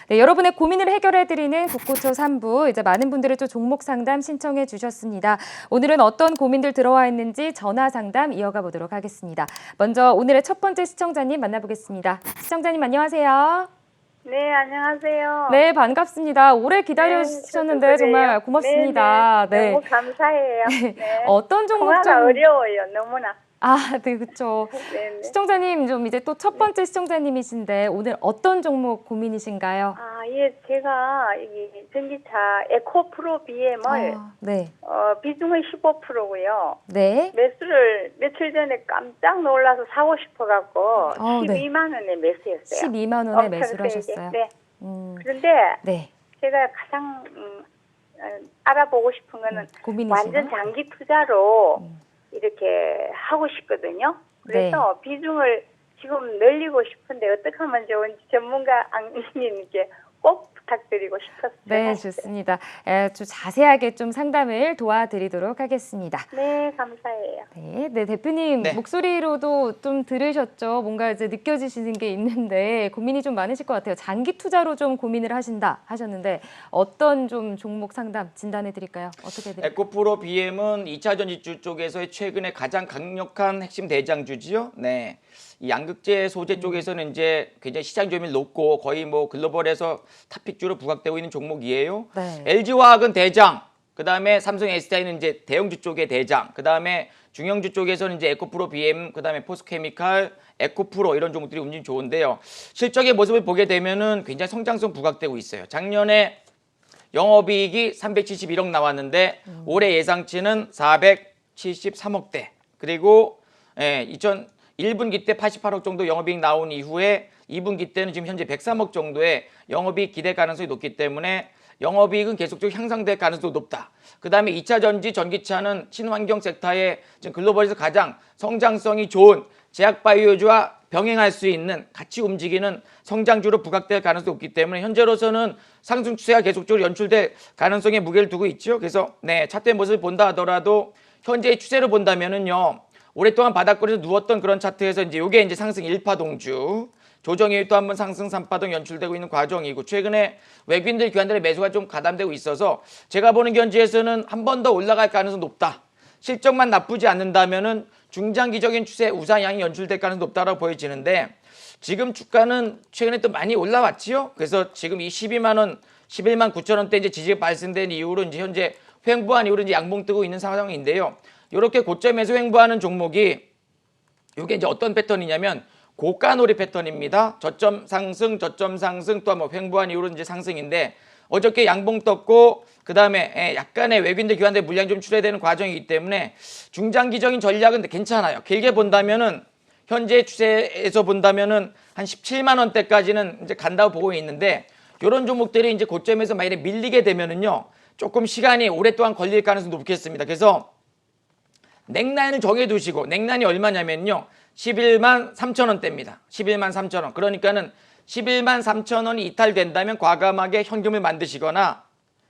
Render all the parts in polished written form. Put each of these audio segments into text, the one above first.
네, 여러분의 고민을 해결해드리는 국고초 3부, 이제 많은 분들이 또 종목 상담 신청해 주셨습니다. 오늘은 어떤 고민들 들어와 있는지 전화 상담 이어가 보도록 하겠습니다. 먼저 오늘의 첫 번째 시청자님 만나보겠습니다. 시청자님 안녕하세요. 네, 안녕하세요. 네, 반갑습니다. 오래 기다려주셨는데 저도 정말 그래요. 고맙습니다. 네, 네. 너무 감사해요. 네. 어떤 종목 통화가 좀... 어려워요, 너무나. 아, 네, 그렇죠. 네. 시청자님 좀 이제 또 첫 번째 시청자님이신데 오늘 어떤 종목 고민이신가요? 예, 제가 이 전기차 에코프로 BM을 네. 비중은 15%고요. 네. 매수를 며칠 전에 깜짝 놀라서 사고 싶어갖고 네. 12만 원에 매수했어요. 12만 원에 매수를 하셨어요. 네. 그런데 네. 제가 가장 알아보고 싶은 거는 고민이신가요? 완전 장기 투자로 이렇게 하고 싶거든요. 그래서 비중을 지금 늘리고 싶은데 어떻게 하면 좋은지 전문가 앙님께 꼭 부탁드리고 싶었어요. 네, 좋습니다. 좀 자세하게 좀 상담을 도와드리도록 하겠습니다. 네, 감사해요. 네, 대표님 목소리로도 좀 들으셨죠? 뭔가 이제 느껴지시는 게 있는데 고민이 좀 많으실 것 같아요. 장기 투자로 좀 고민을 하신다 하셨는데 어떤 좀 종목 상담 진단해 드릴까요? 어떻게 드릴까요? 에코프로 BM은 2차 전지주 쪽에서의 최근에 가장 강력한 핵심 대장주지요. 네. 이 양극재 소재 쪽에서는 이제 굉장히 시장 점유율 높고 거의 뭐 글로벌에서 탑픽주로 부각되고 있는 종목이에요. 네. LG화학은 대장, 그다음에 삼성 SDI는 이제 대형주 쪽의 대장, 그다음에 중형주 쪽에서는 이제 에코프로 BM, 그다음에 포스케미칼, 에코프로 이런 종목들이 움직임 좋은데요. 실적의 모습을 보게 되면은 굉장히 성장성 부각되고 있어요. 작년에 영업이익이 371억 나왔는데 올해 예상치는 473억대. 그리고 1분기 때 88억 정도 영업이익 나온 이후에 2분기 때는 지금 현재 103억 정도의 영업이익 기대 가능성이 높기 때문에 영업이익은 계속적으로 향상될 가능성도 높다. 그 다음에 2차 전지 전기차는 친환경 섹터에 지금 글로벌에서 가장 성장성이 좋은 제약바이오주와 병행할 수 있는 같이 움직이는 성장주로 부각될 가능성이 높기 때문에 현재로서는 상승 추세가 계속적으로 연출될 가능성에 무게를 두고 있죠. 그래서 차트의 모습을 본다 하더라도 현재의 추세를 본다면은요. 오랫동안 바닥권에서 누웠던 그런 차트에서 이제 요게 이제 상승 1파동주, 조정이 또 한번 상승 3파동 연출되고 있는 과정이고 최근에 외국인들 기관들의 매수가 좀 가담되고 있어서 제가 보는 견지에서는 한 번 더 올라갈 가능성이 높다. 실적만 나쁘지 않는다면은 중장기적인 추세 우상향이 연출될 가능성이 높다라고 보여지는데 지금 주가는 최근에 또 많이 올라왔지요. 그래서 지금 이 12만 원, 11만 9천 원대 이제 지지가 발생된 이후로 이제 현재 횡보한 이후로 이제 양봉 뜨고 있는 상황인데요. 이렇게 고점에서 횡보하는 종목이 이게 이제 어떤 패턴이냐면 고가놀이 패턴입니다. 저점 상승, 또 뭐 횡보한 이후로 이제 상승인데 어저께 양봉 떴고 그 다음에 약간의 외국인들 기관들 물량이 좀 출회되는 과정이기 때문에 중장기적인 전략은 괜찮아요. 길게 본다면은 현재 추세에서 본다면은 한 17만 원대까지는 이제 간다고 보고 있는데 이런 종목들이 이제 고점에서 만약에 밀리게 되면은요 조금 시간이 오랫동안 걸릴 가능성이 높겠습니다. 그래서 넥라인을 정해두시고 넥라인이 얼마냐면요 11만 3천 원대입니다. 11만 3천 원. 그러니까는 11만 3천 원이 이탈된다면 과감하게 현금을 만드시거나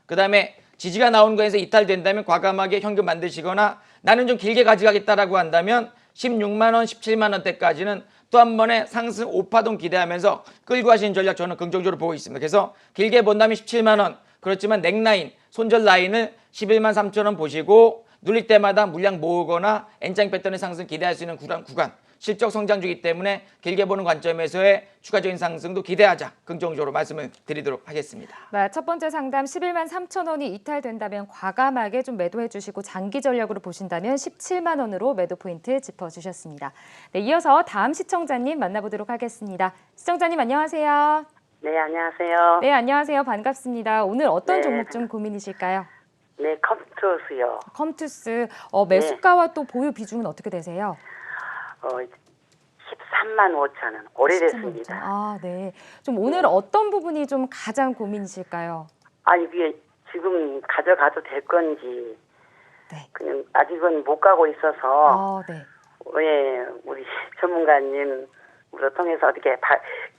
그 다음에 지지가 나오는 거에서 이탈된다면 과감하게 현금 만드시거나 나는 좀 길게 가져가겠다라고 한다면 16만 원, 17만 원대까지는 또 한 번에 상승 5파동 기대하면서 끌고 가시는 전략 저는 긍정적으로 보고 있습니다. 그래서 길게 본다면 17만 원 그렇지만 넥라인, 손절 라인을 11만 3천 원 보시고 눌릴 때마다 물량 모으거나 N장 패턴의 상승 기대할 수 있는 구간 실적 성장주이기 때문에 길게 보는 관점에서의 추가적인 상승도 기대하자 긍정적으로 말씀을 드리도록 하겠습니다. 네, 첫 번째 상담 11만 3천 원이 이탈된다면 과감하게 좀 매도해 주시고 장기 전략으로 보신다면 17만 원으로 매도 포인트 짚어주셨습니다. 네, 이어서 다음 시청자님 만나보도록 하겠습니다. 시청자님 안녕하세요. 네, 안녕하세요. 네, 안녕하세요. 반갑습니다. 오늘 어떤 종목 좀 고민이실까요? 네, 컴투스요. 컴투스 매수가와 또 보유 비중은 어떻게 되세요? 13만 5천 원. 오래됐습니다. 아, 네. 좀 오늘 어떤 부분이 좀 가장 고민이실까요? 아니, 이게 지금 가져가도 될 건지 그냥 아직은 못 가고 있어서 우리 전문가님 우리 통해서 어떻게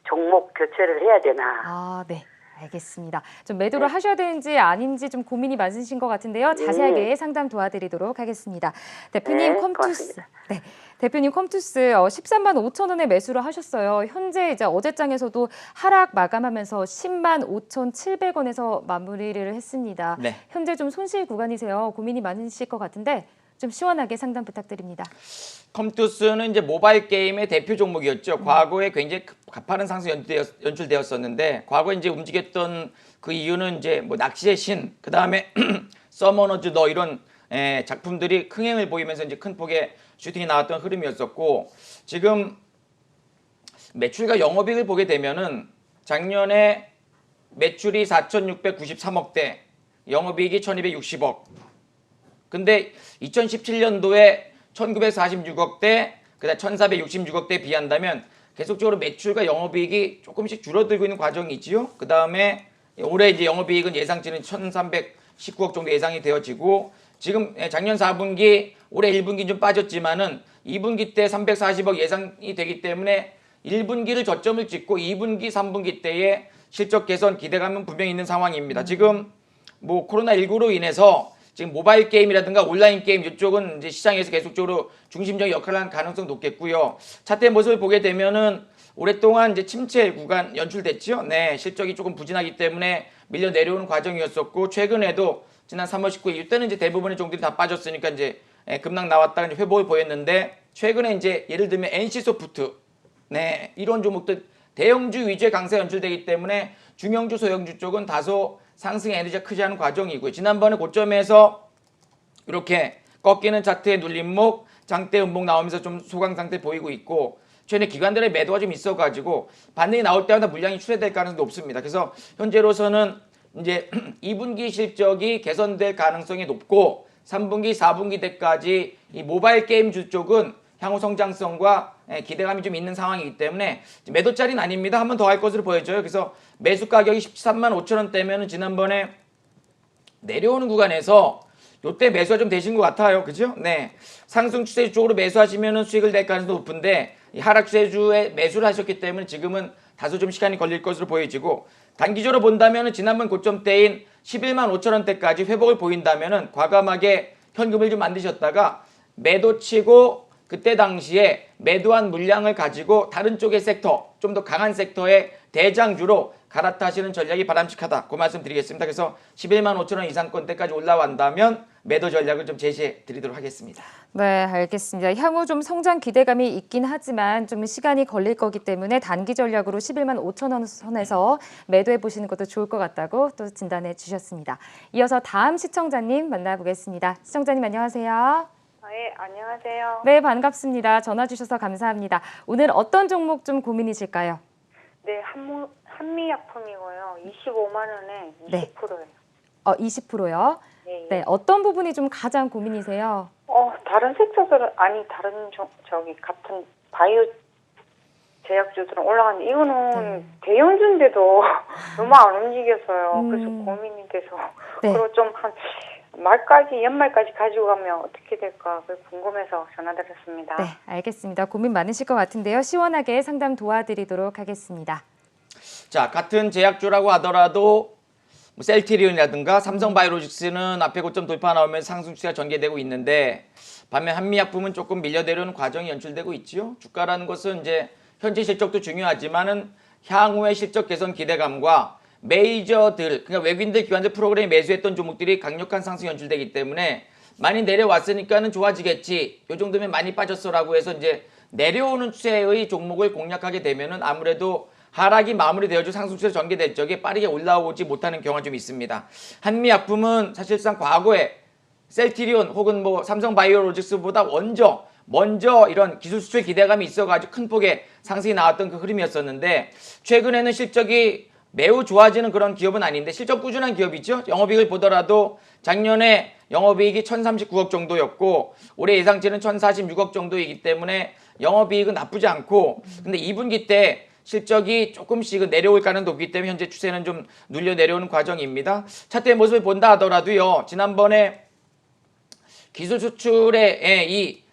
종목 교체를 해야 되나. 네. 알겠습니다. 좀 매도를 하셔야 되는지 아닌지 좀 고민이 많으신 것 같은데요. 자세하게 상담 도와드리도록 하겠습니다. 대표님 컴투스. 네. 대표님 컴투스 13만 5천 원에 매수를 하셨어요. 현재 이제 어제장에서도 하락 마감하면서 10만 5,700원에서 마무리를 했습니다. 네. 현재 좀 손실 구간이세요. 고민이 많으실 것 같은데 좀 시원하게 상담 부탁드립니다. 컴투스는 이제 모바일 게임의 대표 종목이었죠. 과거에 굉장히 가파른 상승 연출되었었는데 과거에 이제 움직였던 그 이유는 이제 뭐 낚시의 신, 그 다음에 서머너즈 더 이런 작품들이 흥행을 보이면서 이제 큰 폭의 슈팅이 나왔던 흐름이었었고 지금 매출과 영업이익을 보게 되면은 작년에 매출이 4,693억대, 영업이익이 1,260억. 근데 2017년도에 1,946억대, 그다음 1,466억대에 비한다면 계속적으로 매출과 영업이익이 조금씩 줄어들고 있는 과정이지요. 그 다음에 올해 이제 영업이익은 예상치는 1,319억 정도 예상이 되어지고 지금 작년 4분기, 올해 1분기 좀 빠졌지만은 2분기 때 340억 예상이 되기 때문에 1분기를 저점을 찍고 2분기, 3분기 때에 실적 개선 기대감은 분명히 있는 상황입니다. 지금 뭐 코로나19로 인해서 지금 모바일 게임이라든가 온라인 게임 이쪽은 이제 시장에서 계속적으로 중심적인 역할을 하는 가능성이 높겠고요. 차트의 모습을 보게 되면은 오랫동안 이제 침체 구간 연출됐죠. 네, 실적이 조금 부진하기 때문에 밀려 내려오는 과정이었었고 최근에도 지난 3월 19일 이때는 이제 대부분의 종들이 다 빠졌으니까 이제 급락 나왔다가 이제 회복을 보였는데 최근에 이제 예를 들면 NC소프트, 네, 이런 종목들 대형주 위주의 강세 연출되기 때문에 중형주, 소형주 쪽은 다소 상승의 에너지가 크지 않은 과정이고요. 지난번에 고점에서 이렇게 꺾이는 차트의 눌림목, 장대 음봉 나오면서 좀 소강 상태 보이고 있고 최근에 기관들의 매도가 좀 있어가지고 반등이 나올 때마다 물량이 추세될 가능성이 높습니다. 그래서 현재로서는 이제 2분기 실적이 개선될 가능성이 높고 3분기, 4분기 때까지 이 모바일 게임주 쪽은 향후 성장성과 기대감이 좀 있는 상황이기 때문에 매도짜리는 아닙니다. 한 번 더 할 것으로 보여져요. 그래서 매수 가격이 13만 5천 원대면은 지난번에 내려오는 구간에서 요때 매수가 좀 되신 것 같아요. 그죠? 네. 상승 추세 쪽으로 매수하시면은 수익을 낼 가능성도 높은데 이 하락 추세주에 매수를 하셨기 때문에 지금은 다소 좀 시간이 걸릴 것으로 보여지고 단기적으로 본다면은 지난번 고점 때인 11만 5천 원대까지 회복을 보인다면은 과감하게 현금을 좀 만드셨다가 매도 치고 그때 당시에 매도한 물량을 가지고 다른 쪽의 섹터, 좀 더 강한 섹터의 대장주로 갈아타시는 전략이 바람직하다. 그 말씀 드리겠습니다. 그래서 11만 5천 원 이상권대까지 올라간다면 매도 전략을 좀 제시해 드리도록 하겠습니다. 네, 알겠습니다. 향후 좀 성장 기대감이 있긴 하지만 좀 시간이 걸릴 거기 때문에 단기 전략으로 11만 5천 원 선에서 매도해 보시는 것도 좋을 것 같다고 또 진단해 주셨습니다. 이어서 다음 시청자님 만나보겠습니다. 시청자님 안녕하세요. 네, 안녕하세요. 네, 반갑습니다. 전화 주셔서 감사합니다. 오늘 어떤 종목 좀 고민이실까요? 네, 한미약품이고요. 25만 원에 20%예요. 20%요? 네, 네, 어떤 부분이 좀 가장 고민이세요? 다른 섹터들은 다른 저기 같은 바이오 제약주들은 올라갔는데 이거는 대형주인데도 너무 안 움직여서요. 그래서 고민이 돼서 그리고 좀 한 연말까지 가지고 가면 어떻게 될까 궁금해서 전화드렸습니다. 네, 알겠습니다. 고민 많으실 것 같은데요. 시원하게 상담 도와드리도록 하겠습니다. 자, 같은 제약주라고 하더라도 뭐 셀트리온이라든가 삼성바이오로직스는 앞에 고점 돌파 나오면서 상승 추세가 전개되고 있는데 반면 한미약품은 조금 밀려내려는 과정이 연출되고 있지요. 주가라는 것은 이제 현재 실적도 중요하지만은 향후의 실적 개선 기대감과 메이저들, 그러니까 외국인들 기관들 프로그램이 매수했던 종목들이 강력한 상승 연출되기 때문에 많이 내려왔으니까는 좋아지겠지. 요 정도면 많이 빠졌어라고 해서 이제 내려오는 추세의 종목을 공략하게 되면은 아무래도 하락이 마무리되어지고 상승 추세 전개될 적에 빠르게 올라오지 못하는 경우가 좀 있습니다. 한미약품은 사실상 과거에 셀트리온 혹은 뭐 삼성바이오로직스보다 먼저 이런 기술 수출 기대감이 있어가지고 큰 폭의 상승이 나왔던 그 흐름이었었는데 최근에는 실적이 매우 좋아지는 그런 기업은 아닌데 실적 꾸준한 기업이죠. 영업이익을 보더라도 작년에 영업이익이 1,039억 정도였고 올해 예상치는 1,046억 정도이기 때문에 영업이익은 나쁘지 않고 근데 2분기 때 실적이 조금씩 내려올 가능성이 높기 때문에 현재 추세는 좀 눌려 내려오는 과정입니다. 차트의 모습을 본다 하더라도요. 지난번에 기술 수출의 이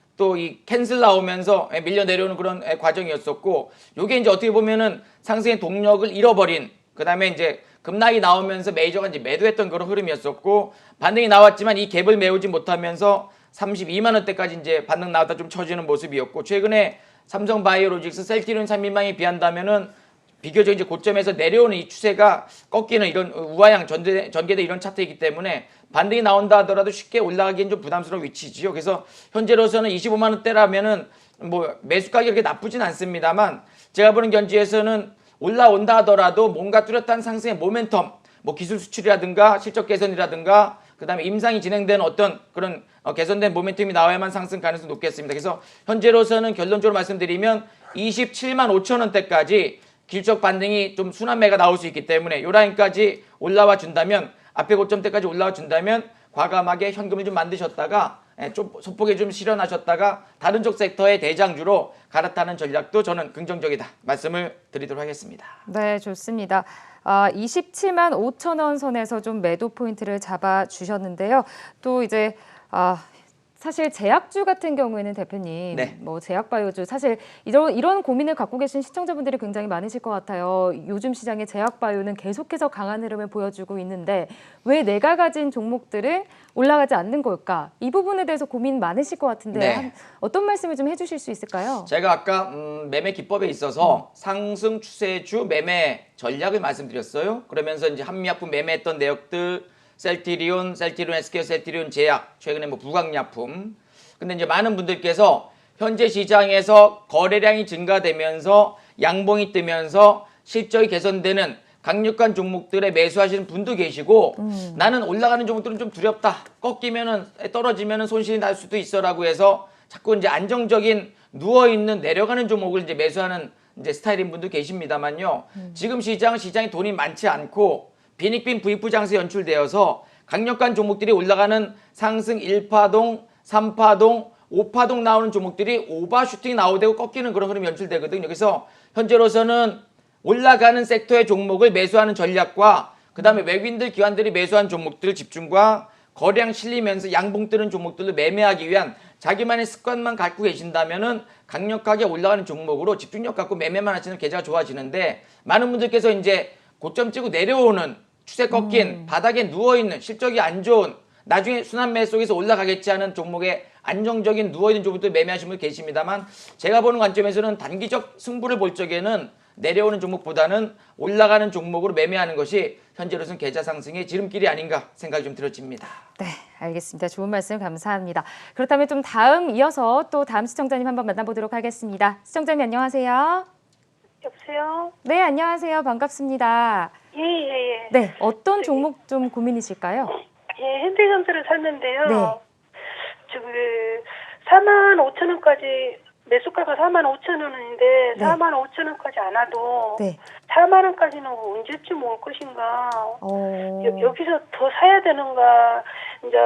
캔슬 나오면서 밀려 내려오는 그런 과정이었었고 요게 이제 어떻게 보면은 상승의 동력을 잃어버린 그다음에 이제 급락이 나오면서 메이저가 이제 매도했던 그런 흐름이었었고 반등이 나왔지만 이 갭을 메우지 못하면서 32만 원대까지 이제 반등 나왔다 좀 처지는 모습이었고 최근에 삼성바이오로직스, 셀트리온 산민망에 비한다면은 비교적 이제 고점에서 내려오는 이 추세가 꺾이는 이런 우하향 전개된 이런 차트이기 때문에 반등이 나온다 하더라도 쉽게 올라가기엔 좀 부담스러운 위치지요. 그래서 현재로서는 25만 원대라면은 뭐 매수 가격이 그렇게 나쁘진 않습니다만 제가 보는 견지에서는 올라온다 하더라도 뭔가 뚜렷한 상승의 모멘텀, 뭐 기술 수출이라든가 실적 개선이라든가 그다음에 임상이 진행되는 어떤 그런 개선된 모멘텀이 나와야만 상승 가능성이 높겠습니다. 그래서 현재로서는 결론적으로 말씀드리면 27만 5천 원대까지 기술적 반등이 좀 순환매가 나올 수 있기 때문에 이 라인까지 올라와 준다면 앞에 고점대까지 올라와 준다면 과감하게 현금을 좀 만드셨다가 좀 소폭에 좀 실현하셨다가 다른 쪽 섹터의 대장주로 갈아타는 전략도 저는 긍정적이다 말씀을 드리도록 하겠습니다. 네, 좋습니다. 27만 5천 원 선에서 좀 매도 포인트를 잡아 주셨는데요. 또 이제 사실 제약주 같은 경우에는 대표님, 네. 뭐 제약바이오주 사실 이런 고민을 갖고 계신 시청자분들이 굉장히 많으실 것 같아요. 요즘 시장의 제약바이오는 계속해서 강한 흐름을 보여주고 있는데 왜 내가 가진 종목들은 올라가지 않는 걸까? 이 부분에 대해서 고민 많으실 것 같은데 네. 어떤 말씀을 좀 해주실 수 있을까요? 제가 아까 매매 기법에 있어서 상승 추세주 매매 전략을 말씀드렸어요. 그러면서 이제 한미약품 매매했던 내역들 셀트리온 SK 셀트리온 제약, 최근에 뭐 부강약품. 근데 이제 많은 분들께서 현재 시장에서 거래량이 증가되면서 양봉이 뜨면서 실적이 개선되는 강력한 종목들에 매수하시는 분도 계시고 나는 올라가는 종목들은 좀 두렵다. 꺾이면은 떨어지면은 손실이 날 수도 있어라고 해서 자꾸 이제 안정적인 누워있는 내려가는 종목을 이제 매수하는 이제 스타일인 분도 계십니다만요. 지금 시장이 돈이 많지 않고 빈익빈 부익부 장세 연출되어서 강력한 종목들이 올라가는 상승 1파동, 3파동, 5파동 나오는 종목들이 오버슈팅이 나오고 꺾이는 그런 흐름이 연출되거든요. 그래서 현재로서는 올라가는 섹터의 종목을 매수하는 전략과 그다음에 외국인들 기관들이 매수한 종목들 집중과 거래량 실리면서 양봉 뜨는 종목들을 매매하기 위한 자기만의 습관만 갖고 계신다면은 강력하게 올라가는 종목으로 집중력 갖고 매매만 하시는 계좌가 좋아지는데 많은 분들께서 이제 고점 찍고 내려오는 추세 꺾인 바닥에 누워있는 실적이 안 좋은 나중에 순환매 속에서 올라가겠지 하는 종목에 안정적인 누워있는 종목들 매매하시는 분 계십니다만 제가 보는 관점에서는 단기적 승부를 볼 적에는 내려오는 종목보다는 올라가는 종목으로 매매하는 것이 현재로서는 계좌 상승의 지름길이 아닌가 생각이 좀 들어집니다. 네, 알겠습니다. 좋은 말씀 감사합니다. 그렇다면 좀 이어서 또 다음 시청자님 한번 만나보도록 하겠습니다. 시청자님 안녕하세요. 여보세요? 네, 안녕하세요. 반갑습니다. 예. 네, 어떤 종목 좀 고민이실까요? 예, 현대건설을 샀는데요. 네. 4만 5천 원까지 매수가가 4만 5천 원인데 네. 4만 5천 원까지 안 와도 네. 4만 원까지는 언제쯤 올 것인가. 어... 여기서 더 사야 되는가. 이제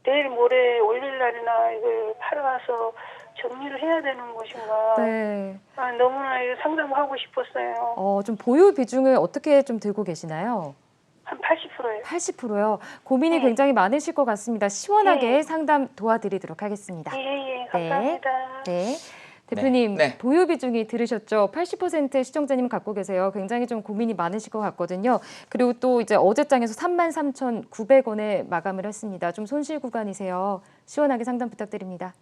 내일 모레 월요일 날이나 이걸 팔아서 정리를 해야 되는 것인가. 네. 너무나 이거 상담하고 싶었어요. 좀 보유 비중을 어떻게 좀 들고 계시나요? 한 80%예요. 80%요. 고민이 네. 굉장히 많으실 것 같습니다. 시원하게 네. 상담 도와드리도록 하겠습니다. 예, 감사합니다. 네. 대표님, 네. 보유 비중이 들으셨죠? 80% 시청자님 갖고 계세요. 굉장히 좀 고민이 많으실 것 같거든요. 그리고 또 이제 어제장에서 33,900원에 마감을 했습니다. 좀 손실 구간이세요. 시원하게 상담 부탁드립니다.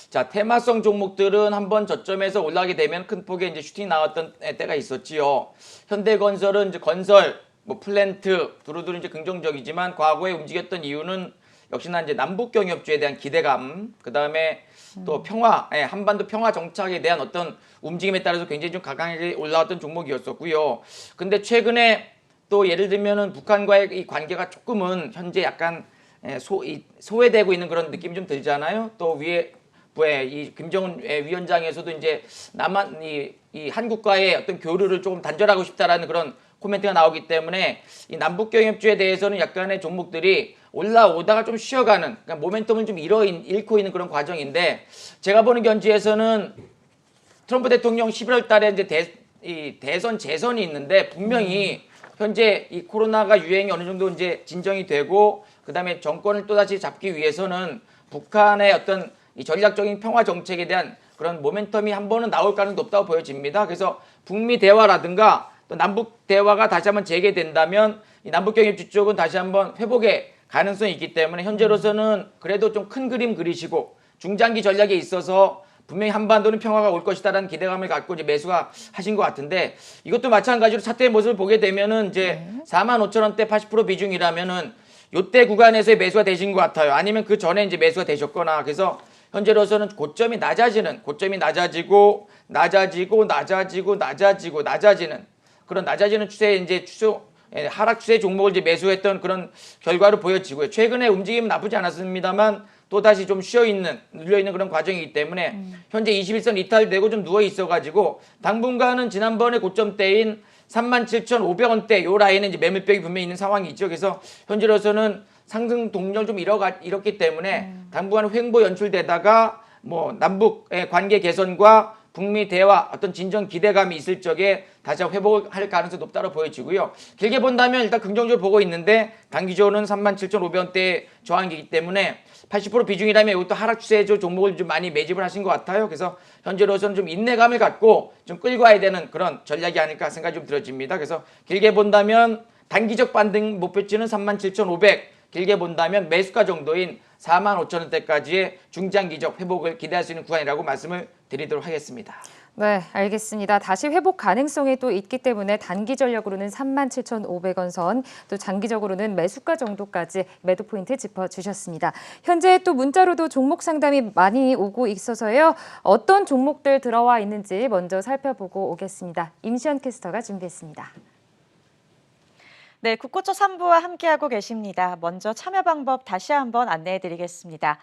자, 테마성 종목들은 한번 저점에서 올라가게 되면 큰 폭의 이제 슈팅이 나왔던 때가 있었지요. 현대건설은 이제 건설, 뭐 플랜트 두루두루 이제 긍정적이지만 과거에 움직였던 이유는 역시나 이제 남북 경협주에 대한 기대감, 그 다음에 또 평화, 한반도 평화 정착에 대한 어떤 움직임에 따라서 굉장히 좀 강하게 올라왔던 종목이었었고요. 근데 최근에 또 예를 들면은 북한과의 이 관계가 조금은 현재 약간 소외되고 있는 그런 느낌이 좀 들잖아요. 또 부에 이 김정은 위원장에서도 이제 남한 이 한국과의 어떤 교류를 조금 단절하고 싶다라는 그런 코멘트가 나오기 때문에 이 남북 경협주에 대해서는 약간의 종목들이 올라오다가 좀 쉬어가는 그러니까 모멘텀을 좀 잃고 있는 그런 과정인데 제가 보는 견지에서는 트럼프 대통령 11월 달에 이제 대선 재선이 있는데 분명히 현재 이 코로나가 유행이 어느 정도 이제 진정이 되고 그다음에 정권을 또다시 잡기 위해서는 북한의 어떤 이 전략적인 평화 정책에 대한 그런 모멘텀이 한 번은 나올 가능성이 높다고 보여집니다. 그래서 북미 대화라든가 또 남북 대화가 다시 한번 재개된다면 이 남북 경협지 쪽은 다시 한번 회복의 가능성이 있기 때문에 현재로서는 그래도 좀 큰 그림 그리시고 중장기 전략에 있어서 분명히 한반도는 평화가 올 것이다라는 기대감을 갖고 이제 매수가 하신 것 같은데 이것도 마찬가지로 차트의 모습을 보게 되면은 이제 45,000원대 80% 비중이라면은 요때 구간에서의 매수가 되신 것 같아요. 아니면 그 전에 이제 매수가 되셨거나 그래서 현재로서는 고점이 낮아지는 그런 낮아지는 추세에 이제 하락 추세 종목을 이제 매수했던 그런 결과로 보여지고요. 최근에 움직임은 나쁘지 않았습니다만 또다시 좀 눌려있는 그런 과정이기 때문에 현재 21선 이탈되고 좀 누워있어가지고 당분간은 지난번에 고점대인 37,500원대 요 라인에 이제 매물벽이 분명히 있는 상황이죠. 그래서 현재로서는 상승 동력을 좀 잃었기 때문에 당분간 횡보 연출되다가 뭐 남북의 관계 개선과 북미 대화 어떤 진정 기대감이 있을 적에 다시 회복할 가능성이 높다고 보여지고요. 길게 본다면 일단 긍정적으로 보고 있는데 단기적으로는 37,500원대의 저항이기 때문에 80% 비중이라면 이것도 하락 추세 종목을 좀 많이 매집을 하신 것 같아요. 그래서 현재로서는 좀 인내감을 갖고 좀 끌고 와야 되는 그런 전략이 아닐까 생각이 좀 들어집니다. 그래서 길게 본다면 단기적 반등 목표치는 37,500, 길게 본다면 매수가 정도인 45,000원대까지의 중장기적 회복을 기대할 수 있는 구간이라고 말씀을 드리도록 하겠습니다. 네, 알겠습니다. 다시 회복 가능성이 또 있기 때문에 단기 전략으로는 37,500원 선, 또 장기적으로는 매수가 정도까지 매도 포인트 짚어주셨습니다. 현재 또 문자로도 종목 상담이 많이 오고 있어서요. 어떤 종목들 들어와 있는지 먼저 살펴보고 오겠습니다. 임시연 캐스터가 준비했습니다. 네, 국고초 3부와 함께하고 계십니다. 먼저 참여 방법 다시 한번 안내해드리겠습니다.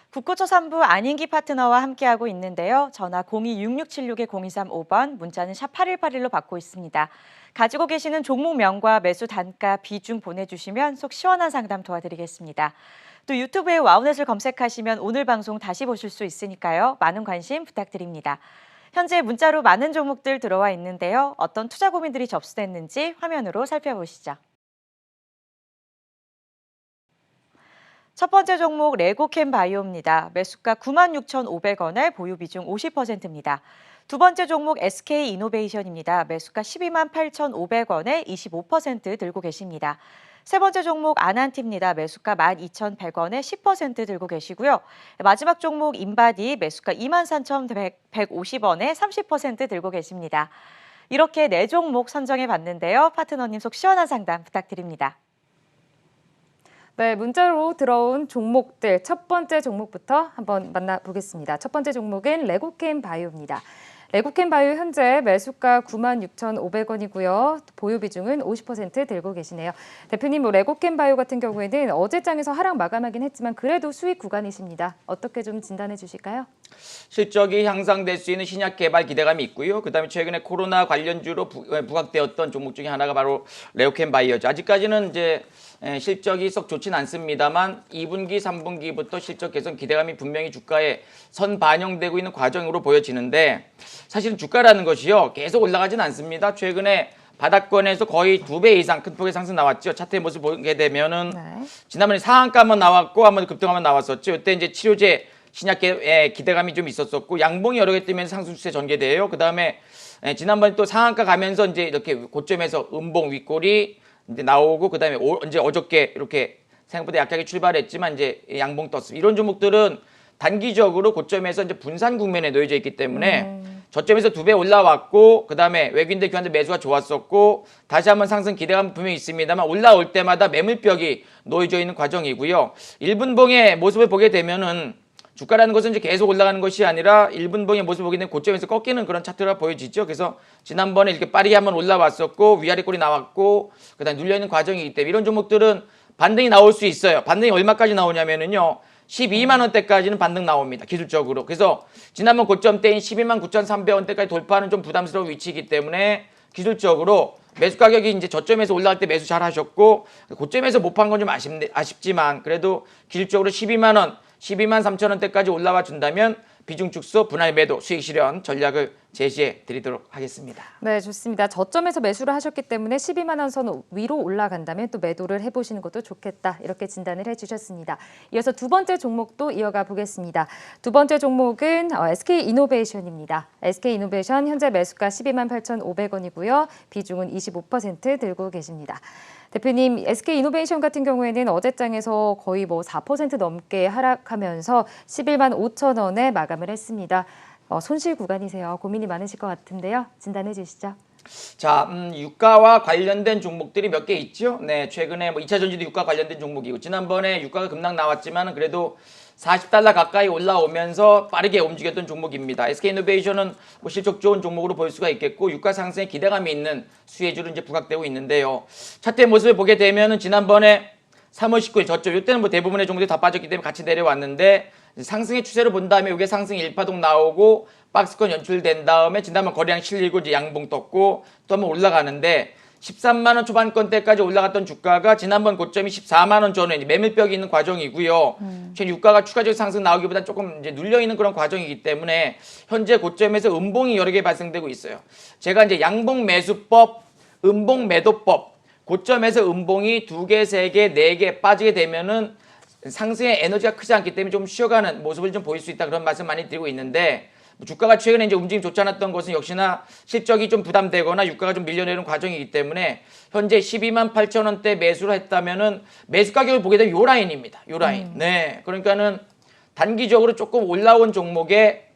국고초 3부 안인기 파트너와 함께하고 있는데요. 전화 026676-0235번, 문자는 샵 8181로 받고 있습니다. 가지고 계시는 종목명과 매수 단가, 비중 보내주시면 속 시원한 상담 도와드리겠습니다. 또 유튜브에 와우넷을 검색하시면 오늘 방송 다시 보실 수 있으니까요. 많은 관심 부탁드립니다. 현재 문자로 많은 종목들 들어와 있는데요. 어떤 투자 고민들이 접수됐는지 화면으로 살펴보시죠. 첫 번째 종목 레고캠 바이오입니다. 매수가 96,500원에 보유 비중 50%입니다. 두 번째 종목 SK 이노베이션입니다. 매수가 128,500원에 25% 들고 계십니다. 세 번째 종목 아난티입니다. 매수가 12,100원에 10% 들고 계시고요. 마지막 종목 인바디 매수가 23,150원에 30% 들고 계십니다. 이렇게 네 종목 선정해 봤는데요. 파트너님 속 시원한 상담 부탁드립니다. 네, 문자로 들어온 종목들 첫 번째 종목부터 한번 만나보겠습니다. 첫 번째 종목은 레고캠 바이오입니다. 레고캠 바이오 현재 매수가 96,500원이고요. 보유 비중은 50% 들고 계시네요. 대표님, 레고캠 바이오 같은 경우에는 어제장에서 하락 마감하긴 했지만 그래도 수익 구간이십니다. 어떻게 좀 진단해 주실까요? 실적이 향상될 수 있는 신약 개발 기대감이 있고요. 그다음에 최근에 코로나 관련주로 부각되었던 종목 중에 하나가 바로 레고캠 바이오죠. 아직까지는 이제 실적이 썩 좋진 않습니다만 2분기, 3분기부터 실적 개선 기대감이 분명히 주가에 선 반영되고 있는 과정으로 보여지는데 사실은 주가라는 것이요 계속 올라가진 않습니다. 최근에 바닥권에서 거의 2배 이상 큰 폭의 상승 나왔죠. 차트의 모습 보게 되면은 지난번에 상한가 한번 나왔고 한번 급등 한번 나왔었죠. 이때 이제 치료제 신약계 기대감이 좀 있었었고 양봉이 여러 개 뜨면서 상승 추세 전개돼요. 그다음에 지난번에 또 상한가 가면서 이제 이렇게 고점에서 음봉 윗골이 이제 나오고 그다음에 어저께 이렇게 생각보다 약하게 출발했지만 이제 양봉 떴습니다. 이런 종목들은 단기적으로 고점에서 이제 분산 국면에 놓여져 있기 때문에 저점에서 2배 올라왔고 그다음에 외국인들 교환들 매수가 좋았었고 다시 한번 상승 기대감 분명히 있습니다만 올라올 때마다 매물벽이 놓여져 있는 과정이고요. 1분봉의 모습을 보게 되면은 주가라는 것은 이제 계속 올라가는 것이 아니라 1분봉의 모습을 보게 되면 고점에서 꺾이는 그런 차트가 보여지죠. 그래서 지난번에 이렇게 빠르게 한번 올라왔었고 위아래 꼴이 나왔고 그다음에 눌려있는 과정이기 때문에 이런 종목들은 반등이 나올 수 있어요. 반등이 얼마까지 나오냐면은요. 12만 원대까지는 반등 나옵니다. 기술적으로. 그래서 지난번 고점대인 129,300원대까지 돌파하는 좀 부담스러운 위치이기 때문에 기술적으로 매수 가격이 이제 저점에서 올라갈 때 매수 잘 하셨고 고점에서 못 판 건 좀 아쉽지만 그래도 기술적으로 12만 3천 원대까지 올라와 준다면 비중 축소, 분할 매도, 수익 실현 전략을 제시해 드리도록 하겠습니다. 네, 좋습니다. 저점에서 매수를 하셨기 때문에 12만 원 선 위로 올라간다면 또 매도를 해보시는 것도 좋겠다. 이렇게 진단을 해주셨습니다. 이어서 두 번째 종목도 이어가 보겠습니다. 두 번째 종목은 SK이노베이션입니다. SK이노베이션 현재 매수가 12만 8,500원이고요. 비중은 25% 들고 계십니다. 대표님, SK이노베이션 같은 경우에는 어제장에서 거의 4% 넘게 하락하면서 11만 5천 원에 마감을 했습니다. 손실 구간이세요. 고민이 많으실 것 같은데요. 진단해 주시죠. 자, 유가와 관련된 종목들이 몇 개 있죠. 네, 최근에 2차 전지도 유가 관련된 종목이고 지난번에 유가가 급락 나왔지만 그래도 40달러 가까이 올라오면서 빠르게 움직였던 종목입니다. SK이노베이션은 실적 좋은 종목으로 볼 수가 있겠고 유가 상승에 기대감이 있는 수혜주로 이제 부각되고 있는데요. 차트의 모습을 보게 되면은 지난번에 3월 19일 저점 이때는 대부분의 종목들이 다 빠졌기 때문에 같이 내려왔는데 상승의 추세로 본 다음에 이게 상승 1파동 나오고 박스권 연출된 다음에 지난번 거래량 실리고 이제 양봉 떴고 또 한번 올라가는데 13만 원 초반권대까지 올라갔던 주가가 지난번 고점이 14만 원 전후에 매물벽이 있는 과정이고요. 지금 유가가 추가적 상승 나오기보다 조금 이제 눌려 있는 그런 과정이기 때문에 현재 고점에서 음봉이 여러 개 발생되고 있어요. 제가 이제 양봉 매수법, 음봉 매도법, 고점에서 음봉이 2개, 3개, 4개 빠지게 되면은 상승의 에너지가 크지 않기 때문에 좀 쉬어가는 모습을 좀 보일 수 있다 그런 말씀 많이 드리고 있는데 주가가 최근에 이제 움직임 좋지 않았던 것은 역시나 실적이 좀 부담되거나 유가가 좀 밀려내는 과정이기 때문에 현재 12만 8천 원대 매수를 했다면은 매수 가격을 보게 되면 요 라인입니다. 요 라인. 네. 그러니까는 단기적으로 조금 올라온 종목에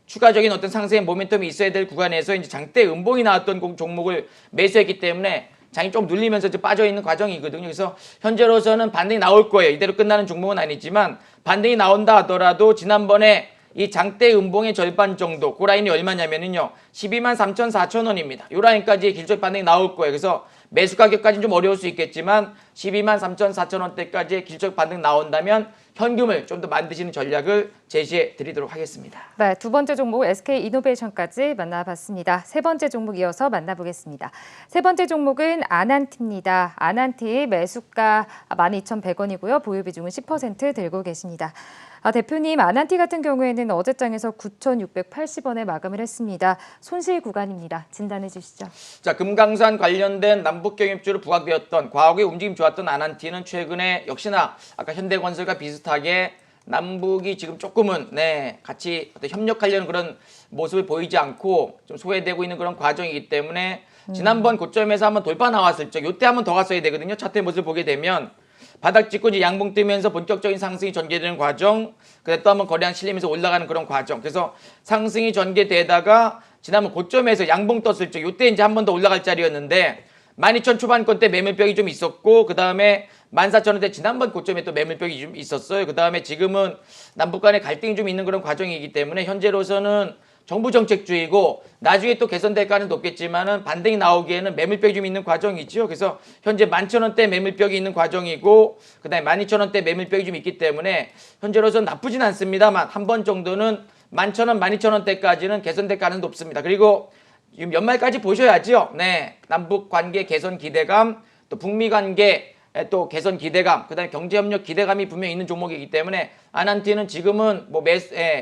추가적인 어떤 상승의 모멘텀이 있어야 될 구간에서 이제 장대 음봉이 나왔던 종목을 매수했기 때문에 장이 좀 눌리면서 이제 빠져있는 과정이거든요. 그래서 현재로서는 반등이 나올 거예요. 이대로 끝나는 종목은 아니지만 반등이 나온다 하더라도 지난번에 이 장대 음봉의 절반 정도, 그 라인이 얼마냐면은요, 12만 3천 4천 원입니다. 이 라인까지 길적 반등이 나올 거예요. 그래서 매수 가격까지는 좀 어려울 수 있겠지만 12만 3천 4천 원대까지의 길적 반등 나온다면 현금을 좀 더 만드시는 전략을 제시해 드리도록 하겠습니다. 네, 두 번째 종목 SK이노베이션까지 만나봤습니다. 세 번째 종목 이어서 만나보겠습니다. 세 번째 종목은 아난티입니다. 아난티 매수가 12,100원이고요. 보유 비중은 10% 들고 계십니다. 대표님, 아난티 같은 경우에는 어제장에서 9,680원에 마감을 했습니다. 손실 구간입니다. 진단해 주시죠. 자, 금강산 관련된 남북 경협주로 부각되었던 과거에 움직임 좋았던 아난티는 최근에 역시나 아까 현대건설과 비슷하게 남북이 지금 조금은 같이 어떤 협력하려는 그런 모습을 보이지 않고 좀 소외되고 있는 그런 과정이기 때문에 지난번 고점에서 한번 돌파 나왔을 적 이때 한번 더 갔어야 되거든요. 차트의 모습을 보게 되면 바닥 찍고 이제 양봉 뜨면서 본격적인 상승이 전개되는 과정, 그다음에 또 한번 거래량 실리면서 올라가는 그런 과정. 그래서 상승이 전개되다가 지난번 고점에서 양봉 떴을 적 이때 이제 한 번 더 올라갈 자리였는데 12,000 초반권대 매물벽이 좀 있었고 그다음에 14,000원대 지난번 고점에 또 매물벽이 좀 있었어요. 그다음에 지금은 남북 간의 갈등이 좀 있는 그런 과정이기 때문에 현재로서는 정부 정책주의고 나중에 또 개선될 가능성은 높겠지만은 반등이 나오기에는 매물벽이 좀 있는 과정이죠. 그래서 현재 11,000원대 매물벽이 있는 과정이고 그다음에 12,000원대 매물벽이 좀 있기 때문에 현재로서는 나쁘진 않습니다만 한 번 정도는 11,000원, 12,000원대까지는 개선될 가능성이 높습니다. 그리고 지금 연말까지 보셔야죠. 네, 남북 관계 개선 기대감, 또 북미 관계 또 개선 기대감, 그다음에 경제협력 기대감이 분명히 있는 종목이기 때문에 아난티는 지금은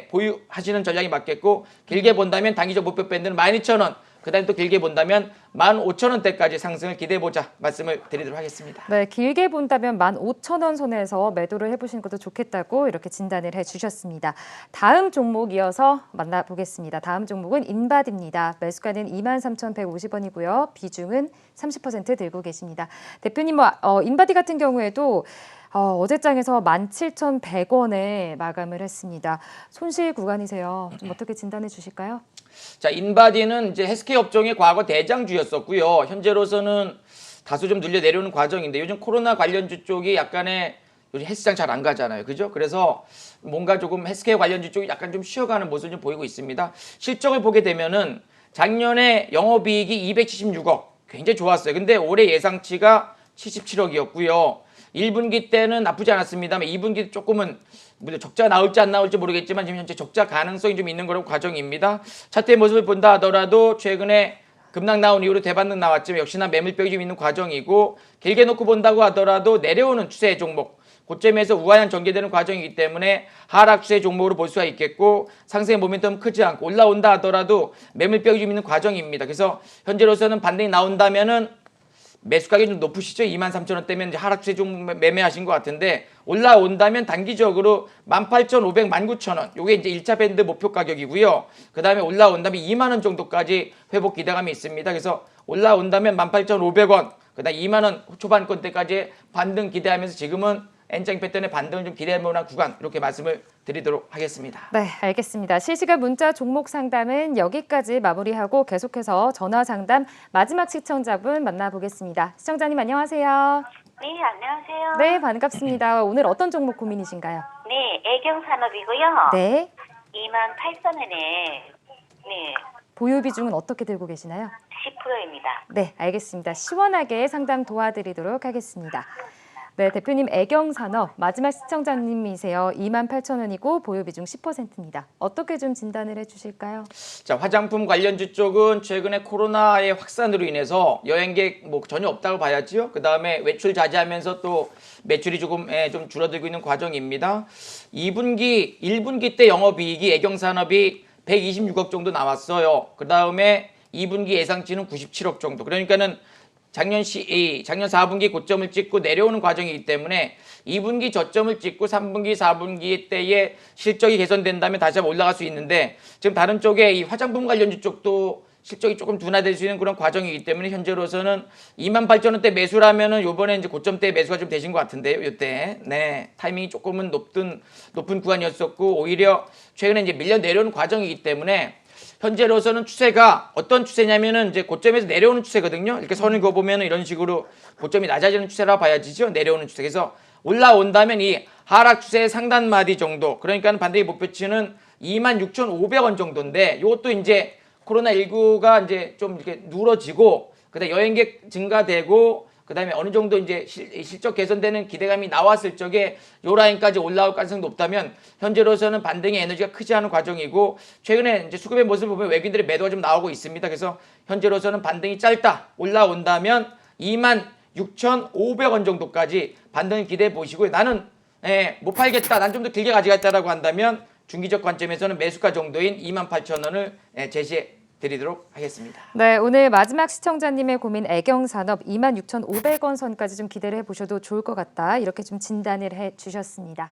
보유하시는 전략이 맞겠고 길게 본다면 단기적 목표 밴드는 12,000원, 그다음에 또 길게 본다면 15,000원대까지 상승을 기대해보자 말씀을 드리도록 하겠습니다. 네, 길게 본다면 15,000원 선에서 매도를 해보시는 것도 좋겠다고 이렇게 진단을 해주셨습니다. 다음 종목 이어서 만나보겠습니다. 다음 종목은 인바디입니다. 매수가는 23,150원이고요. 비중은 30% 들고 계십니다. 대표님, 인바디 같은 경우에도 어제장에서 17,100원에 마감을 했습니다. 손실 구간이세요. 좀 어떻게 진단해 주실까요? 자, 인바디는 이제 헬스케어 업종의 과거 대장주였었고요. 현재로서는 다소 좀 늘려 내려오는 과정인데 요즘 코로나 관련주 쪽이 약간의 요즘 헬스장 잘 안 가잖아요. 그죠? 그래서 뭔가 조금 헬스케어 관련주 쪽이 약간 좀 쉬어가는 모습을 좀 보이고 있습니다. 실적을 보게 되면은 작년에 영업이익이 276억. 굉장히 좋았어요. 근데 올해 예상치가 77억이었고요. 1분기 때는 나쁘지 않았습니다만 2분기 조금은 적자 나올지 안 나올지 모르겠지만 지금 현재 적자 가능성이 좀 있는 그런 과정입니다. 차트의 모습을 본다 하더라도 최근에 급락 나온 이후로 대반등 나왔지만 역시나 매물벽이 좀 있는 과정이고 길게 놓고 본다고 하더라도 내려오는 추세의 종목 고점에서 우하향 전개되는 과정이기 때문에 하락 추세 종목으로 볼 수가 있겠고 상승의 모멘텀 크지 않고 올라온다 하더라도 매물벽이 좀 있는 과정입니다. 그래서 현재로서는 반등이 나온다면은 매수 가격이 좀 높으시죠? 23,000원대면 이제 하락 추세 좀 매매하신 것 같은데 올라온다면 단기적으로 18,500, 19,000원. 요게 이제 1차 밴드 목표 가격이고요. 그다음에 올라온다면 2만 원 정도까지 회복 기대감이 있습니다. 그래서 올라온다면 18,500원, 그다음 2만 원 초반권대까지 반등 기대하면서 지금은 N장 패턴의 반등을 좀 기대할 만한 구간 이렇게 말씀을 드리도록 하겠습니다. 네, 알겠습니다. 실시간 문자 종목 상담은 여기까지 마무리하고 계속해서 전화 상담 마지막 시청자분 만나보겠습니다. 시청자님 안녕하세요. 네, 안녕하세요. 네, 반갑습니다. 오늘 어떤 종목 고민이신가요? 네, 애경산업이고요. 네. 28,000원에 네, 보유 비중은 어떻게 들고 계시나요? 10%입니다. 네, 알겠습니다. 시원하게 상담 도와드리도록 하겠습니다. 네, 대표님 애경산업 마지막 시청자님이세요. 28,000원이고 보유 비중 10%입니다. 어떻게 좀 진단을 해주실까요? 자, 화장품 관련주 쪽은 최근에 코로나의 확산으로 인해서 여행객 뭐 전혀 없다고 봐야지요. 그 다음에 외출 자제하면서 또 매출이 조금 좀 줄어들고 있는 과정입니다. 2분기, 1분기 때 영업이익이 애경산업이 126억 정도 나왔어요. 그 다음에 2분기 예상치는 97억 정도. 그러니까는 작년 4분기 고점을 찍고 내려오는 과정이기 때문에 2분기 저점을 찍고 3분기, 4분기 때에 실적이 개선된다면 다시 한번 올라갈 수 있는데 지금 다른 쪽에 이 화장품 관련주 쪽도 실적이 조금 둔화될 수 있는 그런 과정이기 때문에 현재로서는 28,000원대 매수라면은 요번에 이제 고점대 매수가 좀 되신 것 같은데요. 요때. 네. 타이밍이 조금은 높은 구간이었었고 오히려 최근에 이제 밀려 내려오는 과정이기 때문에 현재로서는 추세가 어떤 추세냐면은 이제 고점에서 내려오는 추세거든요. 이렇게 선을 그어보면은 이런 식으로 고점이 낮아지는 추세라 봐야지죠. 내려오는 추세. 그래서 올라온다면 이 하락 추세의 상단 마디 정도. 그러니까 반대의 목표치는 26,500원 정도인데 이것도 이제 코로나19가 이제 좀 이렇게 누러지고 그다음에 여행객 증가되고 그다음에 어느 정도 이제 실적 개선되는 기대감이 나왔을 적에 요 라인까지 올라올 가능성이 높다면 현재로서는 반등의 에너지가 크지 않은 과정이고 최근에 이제 수급의 모습을 보면 외국인들의 매도가 좀 나오고 있습니다. 그래서 현재로서는 반등이 짧다 올라온다면 26,500원 정도까지 반등을 기대해 보시고요. 나는 못 팔겠다. 난 좀 더 길게 가져갔다라고 한다면 중기적 관점에서는 매수가 정도인 28,000원을 제시해 드리도록 하겠습니다. 네, 오늘 마지막 시청자님의 고민 애경산업 26,500원 선까지 좀 기대를 해보셔도 좋을 것 같다. 이렇게 좀 진단을 해주셨습니다.